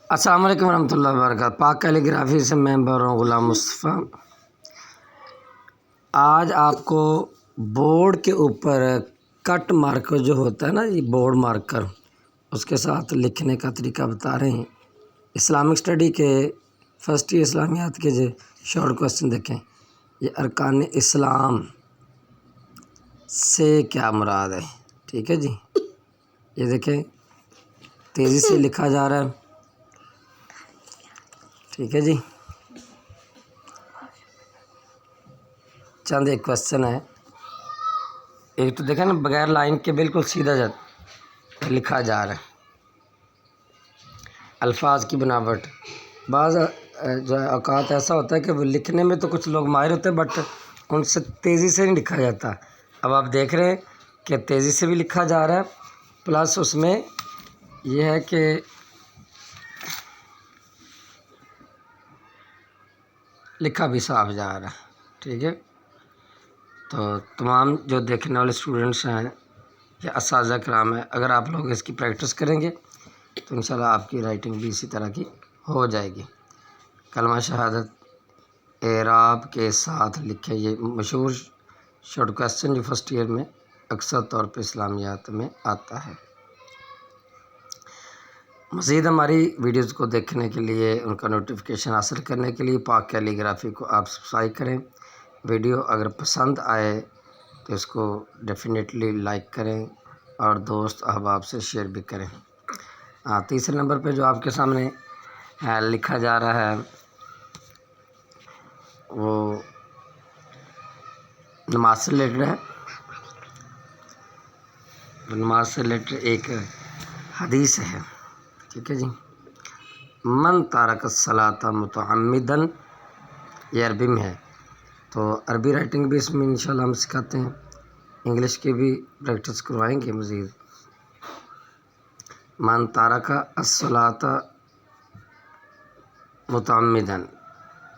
السلام علیکم ورحمۃ اللہ وبرکاتہ۔ پاک کیلی گرافی سے میں ہوں غلام مصطفیٰ۔ آج آپ کو بورڈ کے اوپر کٹ مارکر جو ہوتا ہے نا، یہ بورڈ مارکر، اس کے ساتھ لکھنے کا طریقہ بتا رہے ہیں۔ اسلامک اسٹڈی کے فرسٹ ایئر اسلامیات کے جو شارٹ کوسچن دیکھیں، یہ ارکان اسلام سے کیا مراد ہے؟ ٹھیک ہے جی، یہ دیکھیں تیزی سے لکھا جا رہا ہے۔ ٹھیک ہے جی، چند ایک کوسچن ہے۔ ایک تو دیکھیں نا، بغیر لائن کے بالکل سیدھا لکھا جا رہا ہے۔ الفاظ کی بناوٹ، بعض جو ہے اوقات ایسا ہوتا ہے کہ وہ لکھنے میں تو کچھ لوگ ماہر ہوتے ہیں، بٹ ان سے تیزی سے نہیں لکھا جاتا۔ اب آپ دیکھ رہے ہیں کہ تیزی سے بھی لکھا جا رہا ہے، پلس اس میں یہ ہے کہ لکھا بھی صاف جا رہا ہے۔ ٹھیک ہے، تو تمام جو دیکھنے والے اسٹوڈنٹس ہیں یا اساتذہ کرام ہیں، اگر آپ لوگ اس کی پریکٹس کریں گے تو انشاءاللہ آپ کی رائٹنگ بھی اسی طرح کی ہو جائے گی۔ کلمہ شہادت اعراب کے ساتھ لکھیں، یہ مشہور شارٹ کوسچن جو فرسٹ ایئر میں اکثر طور پہ اسلامیات میں آتا ہے۔ مزید ہماری ویڈیوز کو دیکھنے کے لیے، ان کا نوٹیفیکیشن حاصل کرنے کے لیے پاک کیلی گرافی کو آپ سبسکرائب کریں۔ ویڈیو اگر پسند آئے تو اس کو ڈیفینیٹلی لائک کریں اور دوست احباب سے شیئر بھی کریں۔ تیسرے نمبر پہ جو آپ کے سامنے لکھا جا رہا ہے وہ نماز سے ریلیٹڈ ہے۔ نماز سے ریلیٹڈ ایک حدیث ہے۔ ٹھیک ہے جی، من تارک الصلاۃ متعمدا، یہ عربی میں ہے، تو عربی رائٹنگ بھی اس میں انشاءاللہ ہم سکھاتے ہیں، انگلش کی بھی پریکٹس کروائیں گے مزید۔ من تارک الصلاۃ متعمدا،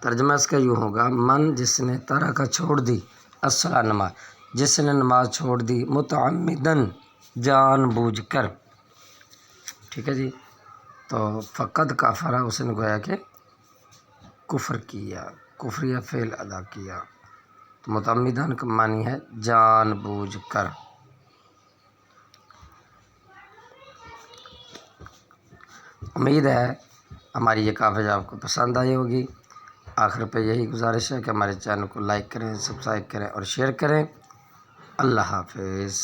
ترجمہ اس کا یوں ہوگا، من جس نے تارک چھوڑ دی، الصلاۃ نماز، جس نے نماز چھوڑ دی، متعمدا جان بوجھ کر۔ ٹھیک ہے جی، تو فقد کافرہ، اس نے گویا کہ کفر کیا، کفریہ فعل ادا کیا۔ تو متعمدن کا معنی ہے جان بوجھ کر۔ امید ہے ہماری یہ کاوش آپ کو پسند آئی ہوگی۔ آخر پہ یہی گزارش ہے کہ ہمارے چینل کو لائک کریں، سبسکرائب کریں اور شیئر کریں۔ اللہ حافظ۔